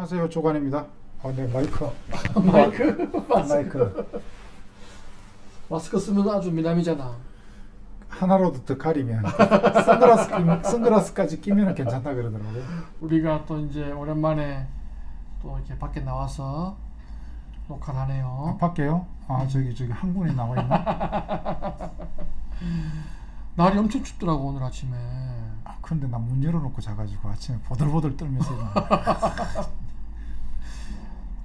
안녕하세요, 조관입니다. 네, 마이크. 마이크. 마스크 쓰면 아주 미남이잖아. 하나로도 더 가리면 선글라스까지 끼면 괜찮다 그러더라고요. 우리가 또 이제 오랜만에 또 이렇게 밖에 나와서 녹화를 하네요. 밖에요? 저기 한 분이 나와 있나? 날이 엄청 춥더라고 오늘 아침에. 근데 나 문 열어놓고 자가지고 아침에 보들보들 떨면서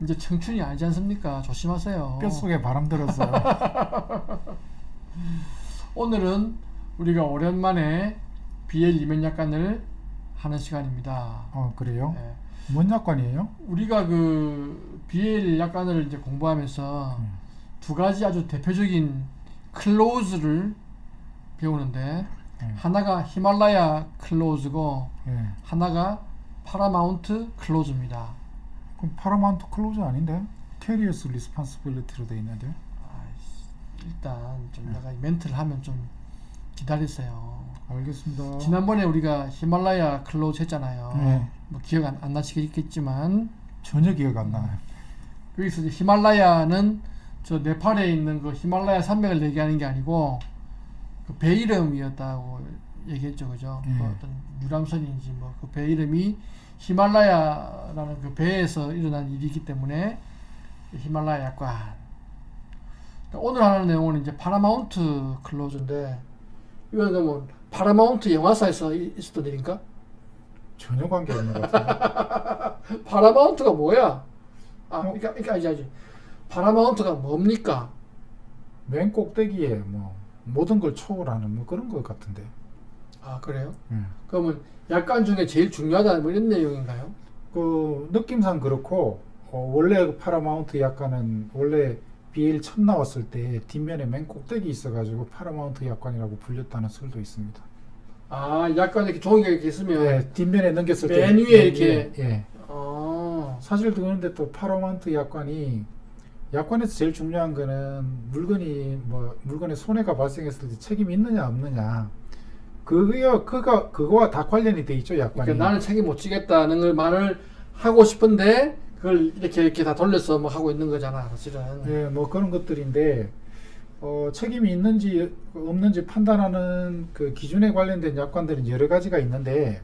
이제 청춘이 아니지 않습니까? 조심하세요. 뼛속에 바람 들었어요. 오늘은 우리가 오랜만에 BL 이면약관을 하는 시간입니다. 그래요? 네. 뭔 약관이에요? 우리가 그 BL 약관을 이제 공부하면서 두 가지 아주 대표적인 클로즈를 배우는데 하나가 히말라야 클로즈고 하나가 파라마운트 클로즈입니다. 그럼 파라마운트 클로즈 아닌데? 캐리어스 리스폰시빌리티로 돼 있는데? 일단 좀 내가 멘트를 하면 좀 기다리세요. 알겠습니다. 지난번에 우리가 히말라야 클로즈 했잖아요. 네. 뭐 기억 안 나시겠지만 전혀 기억 안 나요. 여기서 이제 히말라야는 저 네팔에 있는 그 히말라야 산맥을 얘기하는 게 아니고 그 배 이름이었다고 얘기했죠, 그죠? 그 어떤 유람선인지 뭐 그 배 이름이 히말라야라는 그 배에서 일어난 일이기 때문에 히말라야 약관. 오늘 하는 내용은 이제 파라마운트 클로즈인데 이거는 뭐 파라마운트 영화사에서 있었던 일인가? 전혀 관계 없는 것 같아요. 파라마운트가 뭐야? 그러니까 알지. 파라마운트가 뭡니까? 맨 꼭대기에 뭐 모든 걸 초월하는 뭐 그런 것 같은데. 아, 그래요? 그러면 약관 중에 제일 중요하다 뭐 이런 내용인가요? 그 느낌상 그렇고 원래 그 파라마운트 약관은 원래 BL 처음 나왔을 때 뒷면에 맨 꼭대기 있어가지고 파라마운트 약관이라고 불렸다는 설도 있습니다. 아, 약관 이렇게 종이가 이렇게 있으면 네, 뒷면에 넘겼을 때 맨 위에 이렇게. 예. 아, 사실 그런데 또 파라마운트 약관이 약관에서 제일 중요한 거는 물건에 손해가 발생했을 때 책임이 있느냐 없느냐 그거와 다 관련이 돼 있죠, 약관이. 그러니까 나는 책임 못 지겠다는 걸 말을 하고 싶은데 그걸 이렇게 다 돌려서 뭐 하고 있는 거잖아, 사실은. 네, 뭐 그런 것들인데 책임이 있는지 없는지 판단하는 그 기준에 관련된 약관들은 여러 가지가 있는데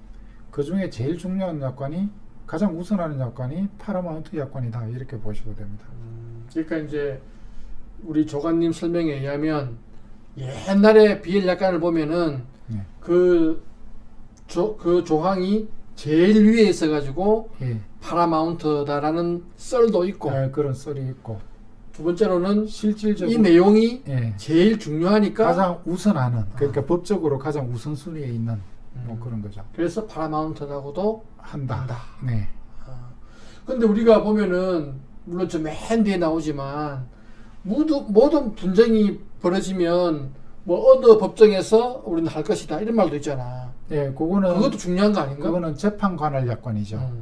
그 중에 제일 중요한 약관이 가장 우선하는 약관이 파라마운트 약관이다, 이렇게 보시면 됩니다. 그러니까 이제 우리 조관님 설명에 의하면 옛날에 BL 약관을 보면은 네. 그 조항이 제일 위에 있어가지고 예. 파라마운트다라는 썰도 있고 그런 썰이 있고 두 번째로는 실질적으로 이 내용이 예. 제일 중요하니까 가장 우선하는, 그러니까 법적으로 가장 우선순위에 있는 뭐 그런 거죠. 그래서 파라마운트라고도 한다. 한다. 네. 근데 우리가 보면은 물론 저 맨 뒤에 나오지만 모든 분쟁이 벌어지면 뭐 어느 법정에서 우리는 할 것이다 이런 말도 있잖아. 예, 그것도 중요한 거 아닌가? 그거는 재판 관할 약관이죠.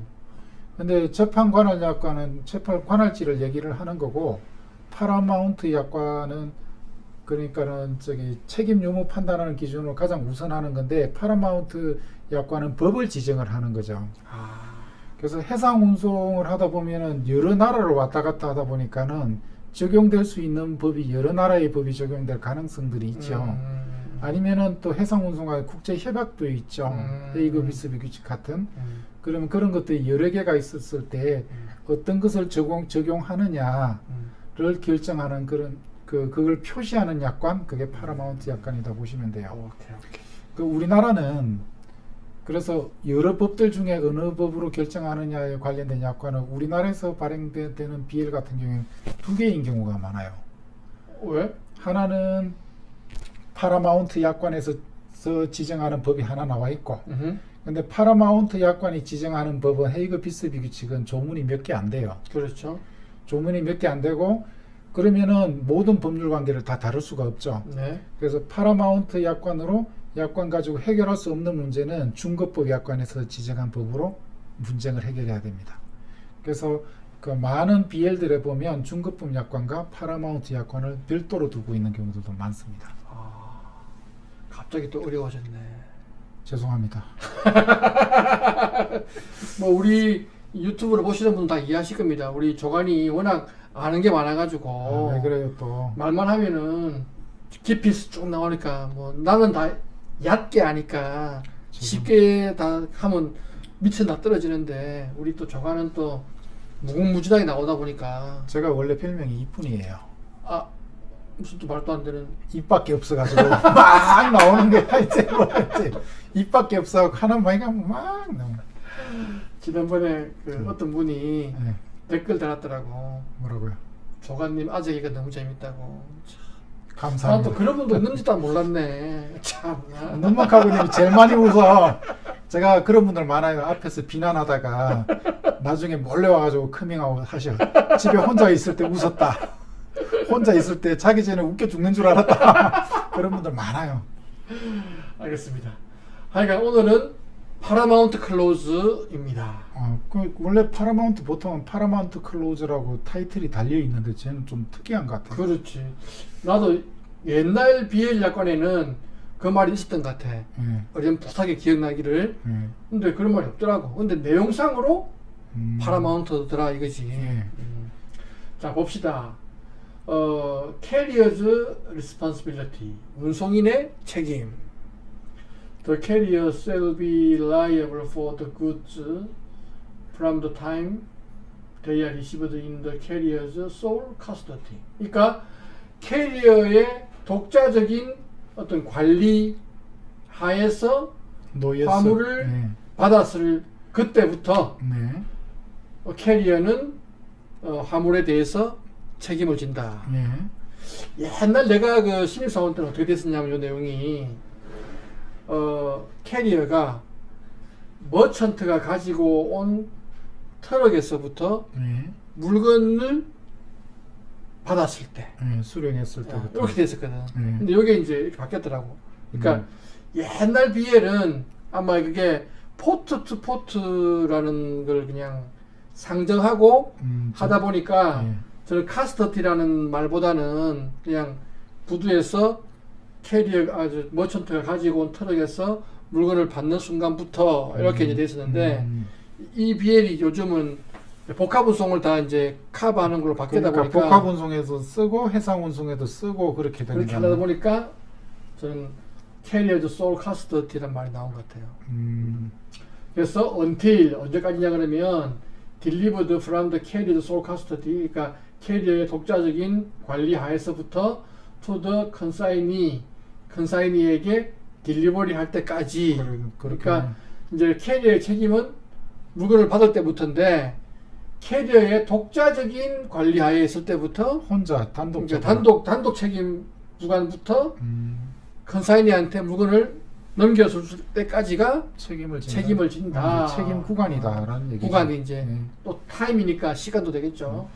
근데 재판 관할 약관은 재판 관할지를 얘기를 하는 거고, 파라마운트 약관은 그러니까는 책임 유무 판단하는 기준으로 가장 우선하는 건데, 파라마운트 약관은 법을 지정을 하는 거죠. 그래서 해상 운송을 하다 보면은 여러 나라를 왔다 갔다 하다 보니까는 적용될 수 있는 법이 여러 나라의 법이 적용될 가능성들이 있죠. 아니면은 또 해상 운송과 국제 협약도 있죠. 헤이그 비스비 규칙 같은. 그러면 그런 것들이 여러 개가 있었을 때 어떤 것을 적용하느냐를 결정하는 그걸 표시하는 약관, 그게 파라마운트 약관이다 보시면 돼요. 오케이. 그 우리나라는 그래서 여러 법들 중에 어느 법으로 결정하느냐에 관련된 약관은 우리나라에서 발행되는 BL 같은 경우에는 두 개인 경우가 많아요. 왜? 하나는 파라마운트 약관에서 지정하는 법이 하나 나와 있고, 근데 파라마운트 약관이 지정하는 법은 헤이그 비스비 규칙은 조문이 몇 개 안 돼요. 그렇죠. 조문이 몇 개 안 되고, 그러면은 모든 법률 관계를 다 다룰 수가 없죠. 네. 그래서 파라마운트 약관으로 약관 가지고 해결할 수 없는 문제는 중급법 약관에서 지정한 법으로 분쟁을 해결해야 됩니다. 그래서 그 많은 BL들에 보면 중급법 약관과 파라마운트 약관을 별도로 두고 있는 경우들도 많습니다. 갑자기 또 어려워졌네. 죄송합니다. 뭐 우리 유튜브를 보시는 분은 다 이해하실 겁니다. 우리 조관이 워낙 아는 게 많아가지고 왜 그래요 또? 말만 하면은 깊이 쭉 나오니까 뭐 나는 다 얕게 아니까 지금. 쉽게 다 하면 밑에 다 떨어지는데 우리 또 조관은 또 무궁무진하게 나오다 보니까 제가 원래 별명이 이쁜이에요. 아 무슨 또 말도 안 되는 입밖에 없어가지고 막 나오는 게 하여튼 뭐였지. 입밖에 없어 하는 말이가 막 나오는. 지난번에 그 어떤 분이 네. 댓글 달았더라고. 뭐라고요? 조관님 아재기가 너무 재밌다고. 난 감사합니다. 또 그런 분도 있는지도 몰랐네. 참. 눈막하고님이 제일 많이 웃어. 제가 그런 분들 많아요. 앞에서 비난하다가 나중에 몰래 와가지고 커밍아웃 하셔. 집에 혼자 있을 때 웃었다. 혼자 있을 때 자기 전에 웃겨 죽는 줄 알았다. 그런 분들 많아요. 알겠습니다. 하여간 오늘은 파라마운트 클로즈입니다. 원래 파라마운트 보통은 파라마운트 클로즈라고 타이틀이 달려 있는데 쟤는 좀 특이한 것 같아요. 그렇지. 나도 옛날 BL 약관에는 그 말이 있었던 것 같아. 어렴풋하게 기억나기를. 근데 그런 말이 없더라고. 근데 내용상으로 파라마운트더라 이거지. 자 봅시다. Carrier's responsibility. 운송인의 책임. The carrier shall be liable for the goods from the time they are received in the carrier's sole custody. 그러니까 캐리어의 독자적인 어떤 관리 하에서 화물을 받았을 그때부터 캐리어는 화물에 대해서 책임을 진다. 옛날 내가 그 신입사원 때는 어떻게 됐었냐면 이 내용이 캐리어가 머천트가 가지고 온 트럭에서부터 물건을 받았을 때 수령했을 때부터 이렇게 됐었거든. 근데 이게 이제 이렇게 바뀌었더라고. 그러니까 옛날 BL은 아마 그게 포트 투 포트라는 걸 그냥 상정하고 하다 보니까 저는 카스터티라는 말보다는 그냥 부두에서 캐리어 아주 머천트가 가지고 온 트럭에서 물건을 받는 순간부터 이렇게 이제 됐었는데 이 BL이 요즘은 복합 운송을 다 이제 커버하는 걸로 바뀌다 그러니까 보니까 복합 운송에서 쓰고 해상 운송에도 쓰고 그렇게 되는 그렇게 하다 보니까 저는 캐리어즈 소울 카스터티란 말이 나온 것 같아요. 그래서 until 언제까지냐 그러면 delivered from the carrier's sole custody, 그러니까 캐리어의 독자적인 관리 하에서부터 to the consignee에게 딜리버리 할 때까지. 그러니까 이제 캐리어의 책임은 물건을 받을 때부터인데 캐리어의 독자적인 관리 하에 있을 때부터 혼자 단독 그러니까 단독 책임 구간부터 컨사이니한테 물건을 넘겨줄 때까지가 책임을 진다. 책임 구간이다라는 얘기죠. 구간이 이제 또 타임이니까 시간도 되겠죠.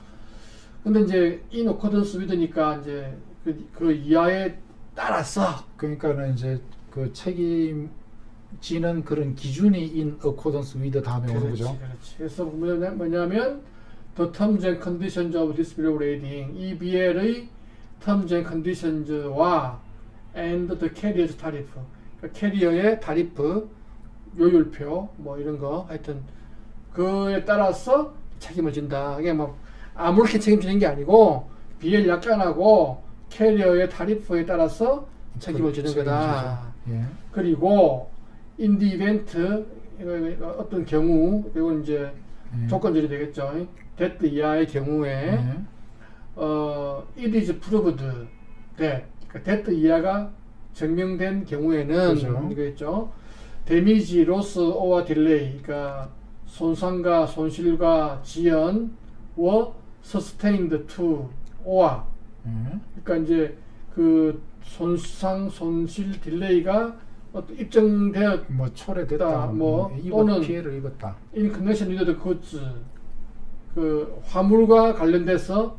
근데 이제 in accordance with니까 이제 그 이하에 따라서 그러니까는 이제 그 책임지는 그런 기준이 in accordance with 다음에 오는 거죠. 그렇지. 그래서 뭐냐면 the terms and conditions of this bill of lading, 이 BL의 terms and conditions와 and the carrier's tariff, 그러니까 캐리어의 타리프, 요율표 뭐 이런 거 하여튼 그에 따라서 책임을 진다. 이게 뭐 아무렇게 책임지는 게 아니고 BL 약관하고 캐리어의 타리프에 따라서 책임을 지는 거다. 그리고 in the event, 어떤 경우, 이건 이제 조건절이 되겠죠. that 이하의 경우에 it is proved that, 그러니까 that 이하가 증명된 경우에는 이거겠죠. 데미지, 로스, 오와 딜레이, 그러니까 손상과 손실과 지연, 워 sustained to, 오와, 그러니까 이제 그 손상, 손실, 딜레이가 어떤 입증되었, 뭐 초래됐다, 뭐 또는 피해를 입었다. in connection with the goods, 그 화물과 관련돼서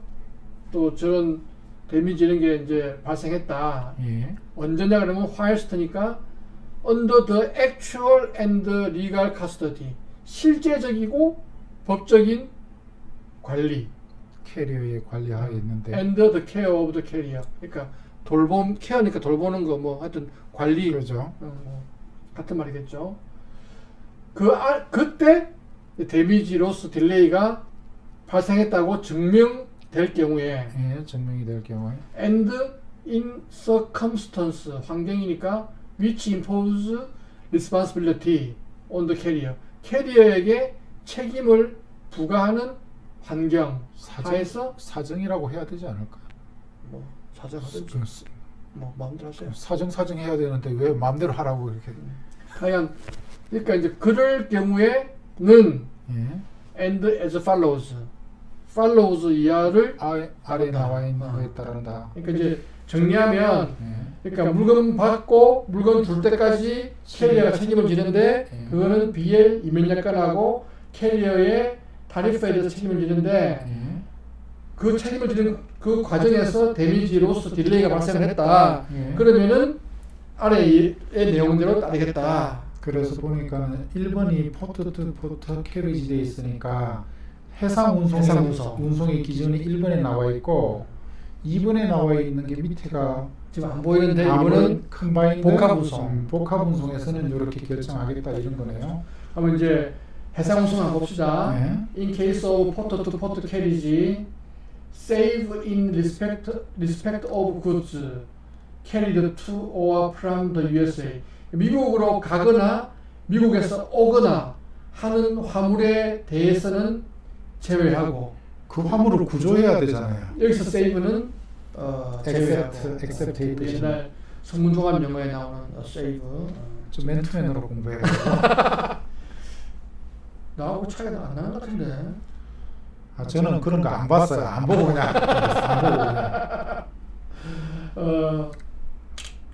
또 저런 데미지 이런 게 이제 발생했다. 언제냐 그러면 whilst니까 under the actual and legal custody, 실제적이고 법적인 관리, 캐리어의 관리하에 있는데 and the care of the carrier, 그러니까 돌봄, 케어니까 돌보는 거 뭐 하여튼 관리, 그렇죠. 뭐 같은 말이겠죠. 그때 데미지 로스 딜레이가 발생했다고 증명될 경우에 예, 증명이 될 경우에 and in circumstance 환경이니까 which impose responsibility on the carrier 캐리어에게 책임을 부과하는 환경 하에서 사정이라고 해야 되지 않을까? 뭐 사정하든지 뭐 마음대로 하세요. 사정 해야 되는데 왜 마음대로 하라고 이렇게? 하여간 그러니까 이제 그럴 경우에는 예. and as follows 이하를 아래 나와 있는 거에 따른다. 그러니까 이제 정리하면 예. 그러니까 물건 받고 물건 줄 때까지 캐리어가 책임을 지는데 그거는 BL 이면약관하고 캐리어의 타리프에 대해서 책임을 지는데 예. 그 책임을 지는 그 과정에서 데미지 로스 딜레이가 발생을 했다. 예. 그러면은 아래의 내용대로 따르겠다. 그래서 보니까는 1번이 포트 투 포트 캐리지 돼 있으니까 해상 운송의 기준이 1번에 나와 있고 2번에 나와 있는 게 밑에가 지금 안 보이는데 이거는 컴바인드 복합 운송. 복합 운송에서는 이렇게 결정하겠다 이런 거네요. 한번 이제 해상 운송 한번 봅시다. 네. In case of port to port carriage, save in respect of goods carried to or from the USA. 미국으로 가거나 미국에서 오거나 하는 화물에 대해서는 제외하고 그 화물을 구조해야 되잖아요. 여기서 save는 제외하고 except 이 뜻이네. 옛날 성문종합 영어에 나오는 save 좀 맨투맨으로 공부해가지고 나하고 차이가 안 나는 것 같은데. 저는 그런 거 안 봤어요. 안 보고 그냥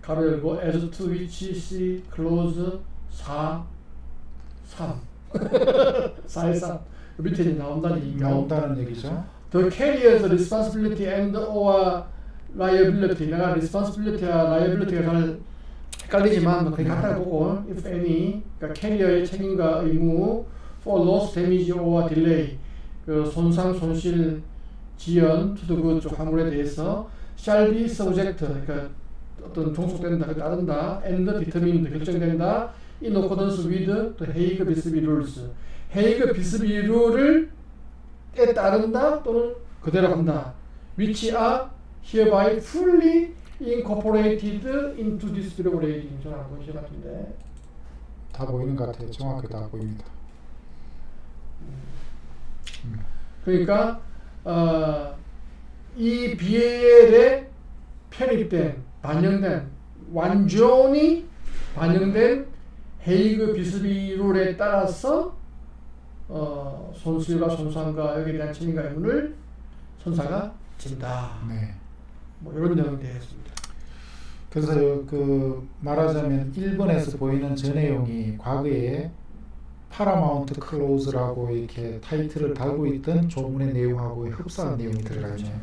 가로 열고 as to which C clause 4 3 413 밑에 이제 나온다는 얘기가 나온다는 얘기죠. The carrier's responsibility and or liability 내가 responsibility와 liability가 잘 헷갈리지만 뭐 거의 같다고 보고 if any 그러니까 캐리어의 책임과 의무 for loss, damage or delay 그 손상, 손실, 지연, 투득 쪽 화물에 대해서 shall be subject 그러니까 어떤 종속된다, 따른다, and determined 결정된다 in accordance with the Hague Bisbee Rules 헤이그 비스비 룰을 에 따른다 또는 그대로 간다 which are hereby fully incorporated into this bill of lading 저는 안 보이실 것 같은데 다 보이는 것 같아요. 정확히 다 보입니다. 그러니까 이 BAL에 편입된 반영된 완전히 반영된 헤이그 비스비 룰에 따라서 손실과 손상과 여기에 대한 책임과 의무를 선사가 진다. 네. 뭐 이런 내용이 되겠습니다. 그래서 그 말하자면 1번에서 보이는 저 내용이 과거에 파라마운트 클로즈라고 이렇게 타이틀을 달고 있던 조문의 내용하고 흡사한 내용이 들어가 있네요.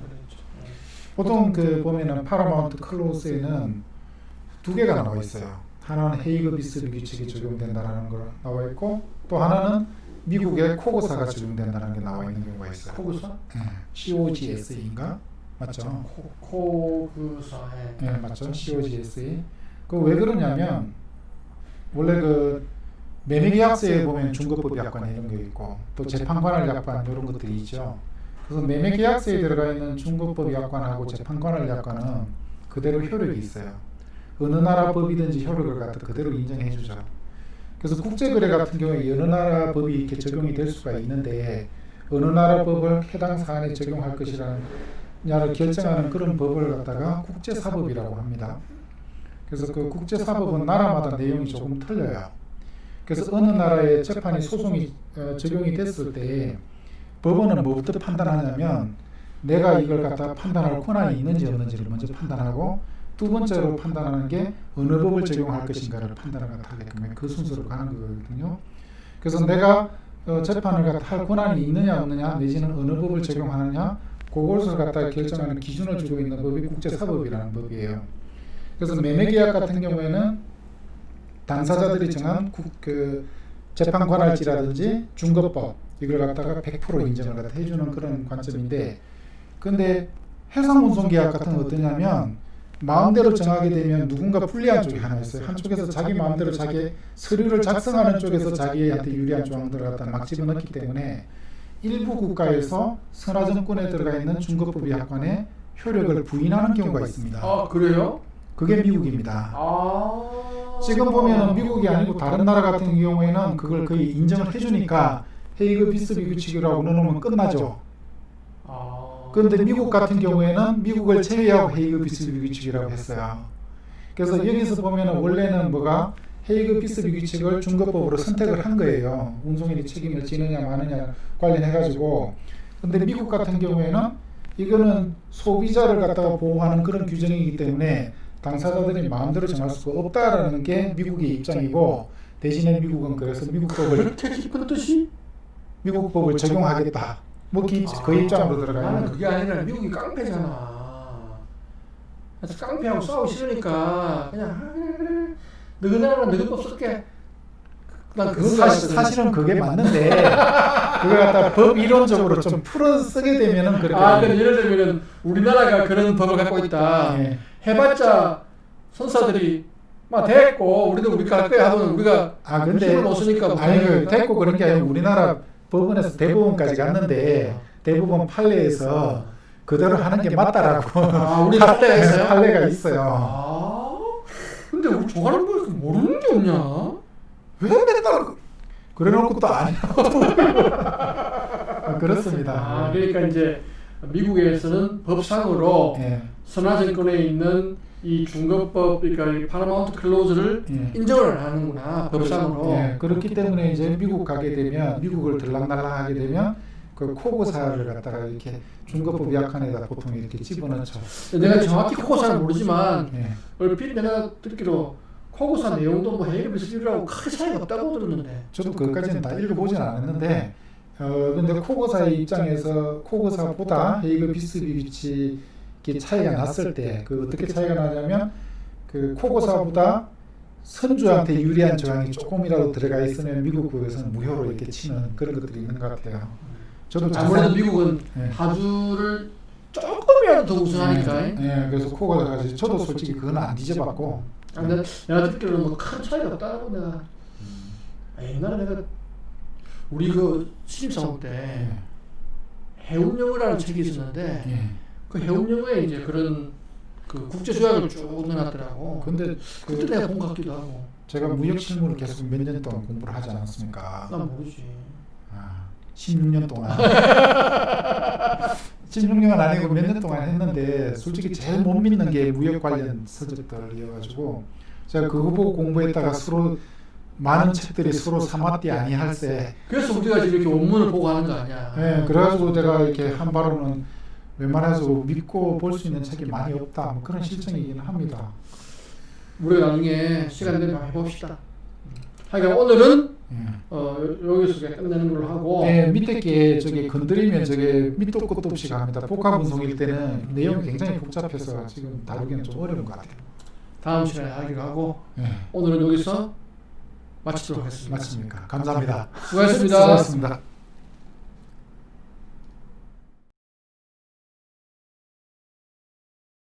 보통 그 보면은 파라마운트 클로즈에는 두 개가 나와 있어요. 하나는 헤이그 비스비 규칙이 적용된다라는 거 나와 있고 또 하나는 미국의 코그사가 적용된다는 게 나와 있는 경우가 있어요. 코그사? COGS인가? 맞죠? 코그사. 네, 맞죠? COGSE. 그 왜 그러냐면 원래 그 매매계약서에 보면 중거법 약관 이런 거 있고 또 재판관할 약관 이런 것들이 있죠. 그래서 매매계약서에 들어가 있는 중거법 약관하고 재판관할 약관은 그대로 효력이 있어요. 어느 나라 법이든지 효력을 갖다 그대로 인정해 주죠. 그래서 국제거래 같은 경우에 여러 나라 법이 이렇게 적용이 될 수가 있는데 어느 나라 법을 해당 사안에 적용할 것이라는 결정하는 그런 법을 갖다가 국제사법이라고 합니다. 그래서 그 국제사법은 나라마다 내용이 조금 틀려요. 그래서 어느 나라의 재판이 소송이 적용이 됐을 때 법원은 뭐부터 판단하냐면 내가 이걸 갖다가 판단할 권한이 있는지 없는지를 먼저 판단하고 두 번째로 판단하는 게 어느 법을 적용할 것인가를 판단을 하게끔 그 순서로 가는 거거든요. 그래서 내가 재판을 갖다 할 권한이 있느냐 없느냐 내지는 어느 법을 적용하느냐 그것을 갖다 결정하는 기준을 주고 있는 법이 국제사법이라는 법이에요. 그래서 매매계약 같은 경우에는 당사자들이 정한 그 재판 관할지라든지 중거법 이걸 갖다가 100% 인정을 갖다 해주는 그런 관점인데 근데 해상운송계약 같은 건 어떠냐면 마음대로 정하게 되면 누군가 불리한 쪽이 하나 있어요. 한쪽에서 자기 마음대로 자기 서류를 작성하는 쪽에서 자기한테 유리한 조항들을 갖다 막 집어넣기 때문에 일부 국가에서 선화 정권에 들어가 있는 중거법 약관에 효력을 부인하는 경우가 있습니다. 아 그래요? 그게 미국입니다. 아 지금 보면은 미국이 아니고 다른 나라 같은 경우에는 그걸 거의 인정을 해주니까 헤이그 비스비 규칙이라고 넣어놓으면 끝나죠. 그런데 미국 같은 경우에는 미국을 제외하고 헤이그 비스비 규칙이라고 했어요. 그래서 여기서 보면은 원래는 뭐가 헤이그 비스비 규칙을 중거법으로 선택을 한 거예요. 운송인이 책임을 지느냐 마느냐 관련해가지고. 근데 미국 같은 경우에는 이거는 소비자를 갖다가 보호하는 그런 규정이기 때문에 당사자들이 마음대로 정할 수가 없다라는 게 미국의 입장이고, 대신에 미국은 그래서 미국법을 그렇게 깊은 뜻이? 미국법을 적용하겠다. 뭐 그 입장으로 들어가요. 나는 그게 아니라 미국이 깡패잖아. 그래서 깡패하고 싸우기 싫으니까 그냥 너희 나라는 너희 법 쓸게. 난 그건 사실은 그게 맞는데 그걸 갖다 법 이론적으로 좀 풀어 쓰게 되면은 그렇게. 그럼 예를 들면은 우리나라가 그런 법을 갖고 있다. 예. 해봤자 선사들이 막 됐고 우리도 우리가 할 거야 하면 우리가 근데 힘을 못 쓰니까 아니 됐고 그런 게 아니고 우리나라 법원에서 대법원까지 갔는데 대법원 판례에서 그대로 하는 게 맞다라고. 우리 판례가 있어요? 판례가 있어요. 근데 우리 조가는 거 모르는 게 없냐? 왜 맨날 그래놓고 또 아니야. 그렇습니다. 그러니까 이제 미국에서는 법상으로 예. 선화증권에 있는 이 중거법, 그러니까 이 파라마운트 클로즈를 예. 인정을 하는구나 법상으로. 예, 그렇기 때문에 이제 미국 가게 되면 미국을 들락날락하게 되면 그 코고사를 갖다가 이렇게 중거법 약관에다 보통 이렇게 집어넣죠. 내가 정확히 코고사는 모르지만 예. 얼핏 내가 듣기로 코고사 내용도 뭐 헤이그 비스비라고 크게 차이가 없다고 들었는데. 저도 그것까지는 다 읽어보진 않았는데, 근데 코고사의 입장에서 코고사보다 헤이그 비스비 규칙이 차이가 났을 때, 그 어떻게 차이가 나냐면, 그 코고사보다 선주한테 유리한 조항이 조금이라도 들어가 있으면 미국 법에서는 무효로 이렇게 치는 그런 것들이 있는 것 같아요. 저도 아무래도 미국은 예. 하주를 조금이라도 더 우선하니까. 예, 그래서 코고사가 저도 솔직히 그건 안 뒤져봤고. 근데 내가 듣기로는 뭐 큰 차이가 없다고 내가. 옛날에 내가 우리 그 신입사원 때 해운영어라는 책이 있었는데 예. 그 해운영어에 이제 그런 그 국제 조약을 쭉 넣어놨더라고. 근데 그때 내가 본 것 같기도 하고. 제가 무역 실무를 계속 몇 년 동안 공부를 하지 않았습니까? 난 모르지. 16년 동안 16년 아니고 몇 년 동안 했는데 솔직히 제일 못 믿는 게 무역 관련 서적들이어가지고 제가 그거 보고 공부했다가 서로 많은 책들이 서로 사마띠 아니할세. 그래서 우리가 지금 이렇게 원문을 보고 하는 거 아니야. 네, 그래가지고 제가 이렇게 한 바로는 웬만해서 믿고 볼 수 있는 책이 많이 없다, 뭐 그런 실정이긴 합니다. 우리가 나중에 시간 되면 해봅시다. 하여간 오늘은 여기서 그냥 끝내는 걸로 하고. 네, 밑에 게 저기 건드리면 저게 밑도 끝도 없이 갑니다. 복합 운송일 때는 내용이 굉장히 복잡해서 지금 다루기는 좀 어려운 것 같아요. 다음 시간에 하기로 하고. 네. 오늘은 여기서 마치도록 하겠습니다. 맞습니까? 감사합니다. 수고하셨습니다. 수고하셨습니다.